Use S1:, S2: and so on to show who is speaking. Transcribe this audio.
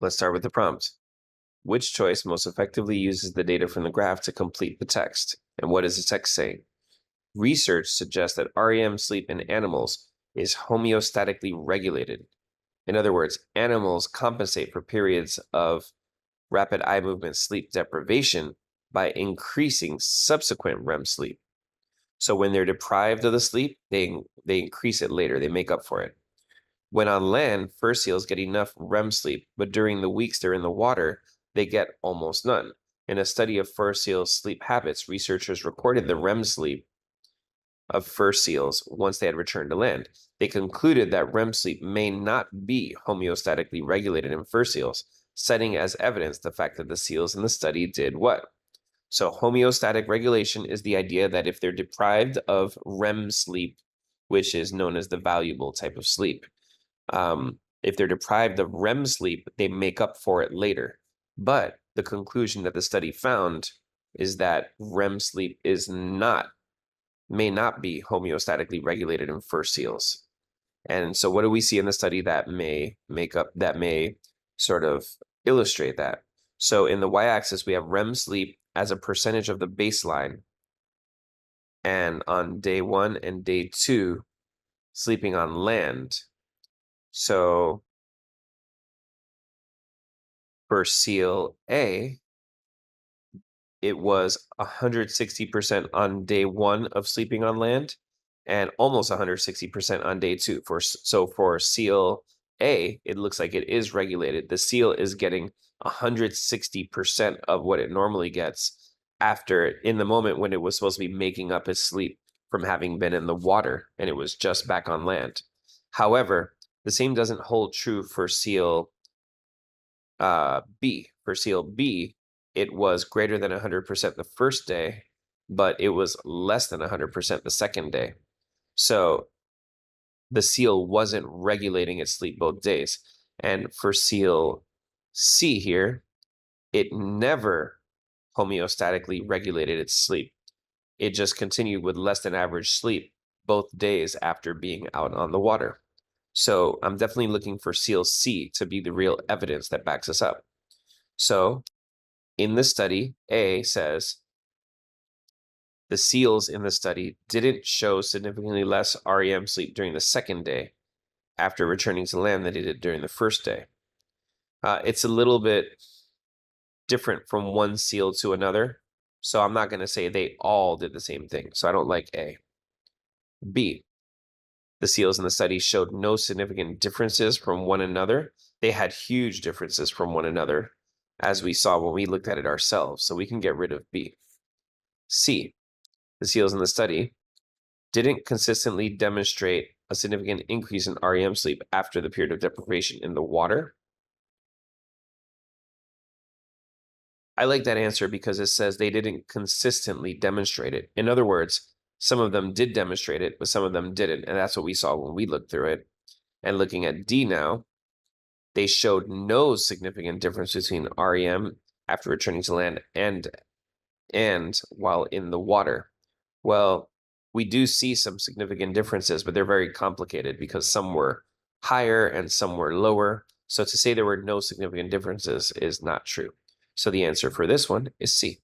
S1: Let's start with the prompt. Which choice most effectively uses the data from the graph to complete the text? And what is the text saying? Research suggests that REM sleep in animals is homeostatically regulated. In other words, animals compensate for periods of rapid eye movement sleep deprivation by increasing subsequent REM sleep. So when they're deprived of the sleep, they increase it later. They make up for it. When on land, fur seals get enough REM sleep, but during the weeks they're in the water, they get almost none. In a study of fur seals' sleep habits, researchers recorded the REM sleep of fur seals once they had returned to land. They concluded that REM sleep may not be homeostatically regulated in fur seals, citing as evidence the fact that the seals in the study did what? So homeostatic regulation is the idea that if they're deprived of REM sleep, which is known as the valuable type of sleep, if they're deprived of REM sleep, they make up for it later. But the conclusion that the study found is that REM sleep may not be homeostatically regulated in fur seals. And so what do we see in the study that may sort of illustrate that? So in the y-axis, we have REM sleep as a percentage of the baseline. And on day 1 and day 2, sleeping on land. So for seal A, it was 160% on day 1 of sleeping on land and almost 160% on day 2. So for seal A, it looks like it is regulated. The seal is getting 160% of what it normally gets in the moment when it was supposed to be making up its sleep from having been in the water and it was just back on land. However, the same doesn't hold true for seal B. For seal B, it was greater than 100% the first day, but it was less than 100% the second day. So the seal wasn't regulating its sleep both days. And for seal C here, it never homeostatically regulated its sleep. It just continued with less than average sleep both days after being out on the water. So I'm definitely looking for seal C to be the real evidence that backs us up. So in the study, A says the seals in the study didn't show significantly less REM sleep during the second day after returning to land than they did during the first day. It's a little bit different from one seal to another, so I'm not going to say they all did the same thing, so I don't like A. B, the seals in the study showed no significant differences from one another. They had huge differences from one another, as we saw when we looked at it ourselves, so we can get rid of B. C, the seals in the study didn't consistently demonstrate a significant increase in REM sleep after the period of deprivation in the water. I like that answer because it says they didn't consistently demonstrate it. In other words, some of them did demonstrate it, but some of them didn't. And that's what we saw when we looked through it. And looking at D now, they showed no significant difference between REM after returning to land and while in the water. Well, we do see some significant differences, but they're very complicated because some were higher and some were lower. So to say there were no significant differences is not true. So the answer for this one is C.